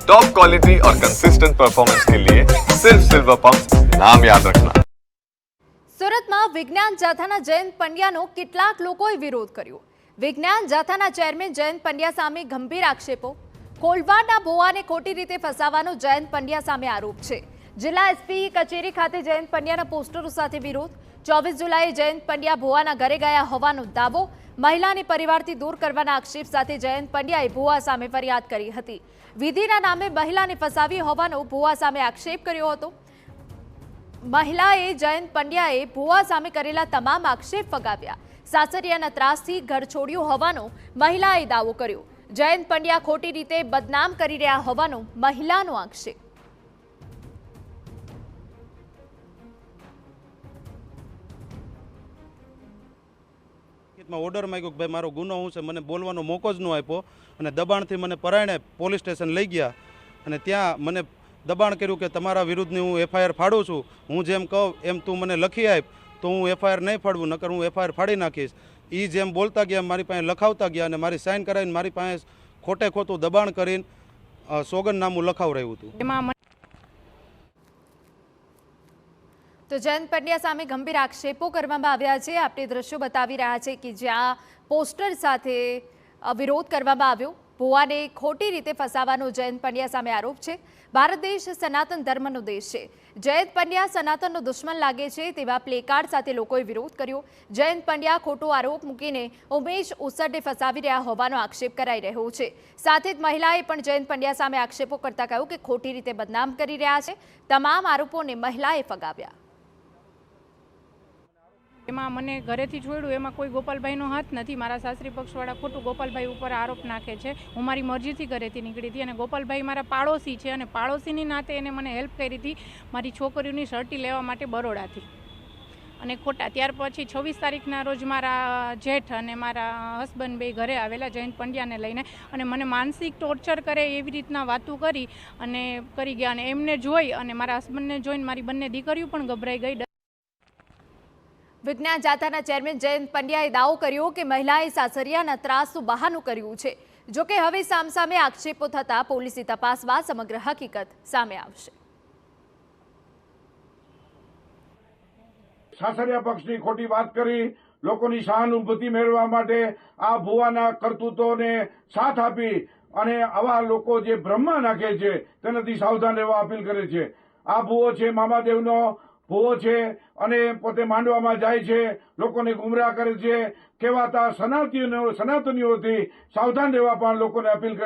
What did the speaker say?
Top quality और consistent performance के लिए सिर्फ सिल्वर पंप नाम याद रखना। સુરતમાં વિજ્ઞાન જાથાના જયંત પંડ્યાનો કેટલાક લોકોએ વિરોધ કર્યો। વિજ્ઞાન જાથાના ચેરમેન જયંત પંડ્યા સામે ગંભીર આક્ષેપો। કોલવાડના ભોવાને ખોટી રીતે ફસાવાનો જયંત પંડ્યા સામે આરોપ છે। જિલ્લા એસપી કચેરી ખાતે જયંત પંડ્યાના પોસ્ટરો સાથે વિરોધ। 24 જુલાઈએ જયંત પંડ્યા ભોવાના ઘરે ગયા હોવાનો દાવો। મહિલાને પરિવારથી દૂર કરવાના આક્ષેપ સાથે જયંત પંડ્યાએ ભોવા સામે ફરિયાદ કરી હતી। વિધિના નામે મહિલાને ફસાવી હોવાનો ભોવા સામે આક્ષેપ કર્યો હતો। મહિલાએ જયંત પંડ્યાએ ભુવા સામે કરેલા તમામ આક્ષેપ ફગાવ્યા। સાસરિયાના ત્રાસથી ઘર છોડ્યું હોવાનો મહિલાએ દાવો કર્યો। જયંત પંડ્યા ખોટી રીતે બદનામ કરી રહ્યા હોવાનો મહિલાનો આક્ષેપ। ઓર્ડર માંગ્યો કે ભાઈ મારો ગુનો શું છે, મને બોલવાનો મોકો જ ન આપ્યો અને દબાણથી મને પરાયણે પોલીસ સ્ટેશન લઈ ગયા અને ત્યાં મને દબાણ કર્યું કે તમારા વિરુદ્ધની હું એફઆઈઆર ફાડું છું, હું જેમ કહું એમ તું મને લખી આપ તો હું એફઆઈઆર નહીં ફાડવું, નકર હું એફઆઈઆર ફાડી નાખીશ। એ જેમ બોલતા ગયા મારી પાસે લખાવતા ગયા અને મારી સાઇન કરાવીને મારી પાસે ખોટે ખોટું દબાણ કરીને સોગંદનામું લખાવરાયું હતું। તો જયંત પંડ્યા સામે ગંભીર આક્ષેપો કરવામાં આવ્યા છે। આપણે દ્રશ્યો બતાવી રહ્યા છે કે જ્યાં પોસ્ટર સાથે વિરોધ કરવામાં આવ્યો। ભુવાને ખોટી રીતે ફસાવાનો જયંત પંડ્યા સામે આરોપ છે। ભારત દેશ સનાતન ધર્મનો દેશ છે। જયંત પંડ્યા સનાતનનો દુશ્મન લાગે છે તેવા પ્લેકાર્ડ સાથે લોકોએ વિરોધ કર્યો। જયંત પંડ્યા ખોટો આરોપ મૂકીને ઉમેશ ઉસરને ફસાવી રહ્યા હોવાનો આક્ષેપ કરાઈ રહ્યો છે। સાથે જ મહિલાએ પણ જયંત પંડ્યા સામે આક્ષેપો કરતા કહ્યું કે ખોટી રીતે બદનામ કરી રહ્યા છે। તમામ આરોપોને મહિલાએ ફગાવ્યા। એમાં મને ઘરેથી છોડ્યું, એમાં કોઈ ગોપાલભાઈનો હાથ નથી। મારા સાસરી પક્ષવાળા ખોટું ગોપાલભાઈ ઉપર આરોપ નાખે છે। હું મારી મરજીથી ઘરેથી નીકળી હતી અને ગોપાલભાઈ મારા પાડોશી છે અને પાડોશીની નાતે એને મને હેલ્પ કરી હતી મારી છોકરીઓની સર્ટી લેવા માટે બરોડાથી અને ખોટા। ત્યાર પછી 26 તારીખના રોજ મારા જેઠ અને મારા હસબન્ડ બે ઘરે આવેલા જયંત પંડ્યાને લઈને અને મને માનસિક ટોર્ચર કરે એવી રીતના વાતો કરી અને કરી ગયા અને એમને જોઈ અને મારા હસબન્ડને જોઈને મારી બંને દીકરીઓ પણ ગભરાઈ ગઈ। વિજ્ઞાન જાથાના ચેરમેન જયંત પંડ્યાએ દાવો કર્યો કે મહિલાએ સાસરિયાના ત્રાસનું બહાનું કર્યું છે। જોકે હવે સામસામે આક્ષેપો થતા પોલીસની તપાસ બાદ સમગ્ર હકીકત સામે આવશે। સાસરિયા પક્ષની ખોટી વાત કરી લોકોની સહાનુભૂતિ મેળવવા માટે આ ભુવાના કરતૂતોને સાથ આપી અને આવા લોકો જે ભ્રમમાં નાખે છે તેનાથી સાવધાન રહેવા અપીલ કરે છે। આ ભુવો છે મામાદેવનો ભુવો છે અને પોતે માંડવામાં જાય છે, લોકોને ગુમરાહ કરે છે। કહેવાતા સનાતનીઓથી સાવધાન રહેવા પણ લોકોને અપીલ કરે।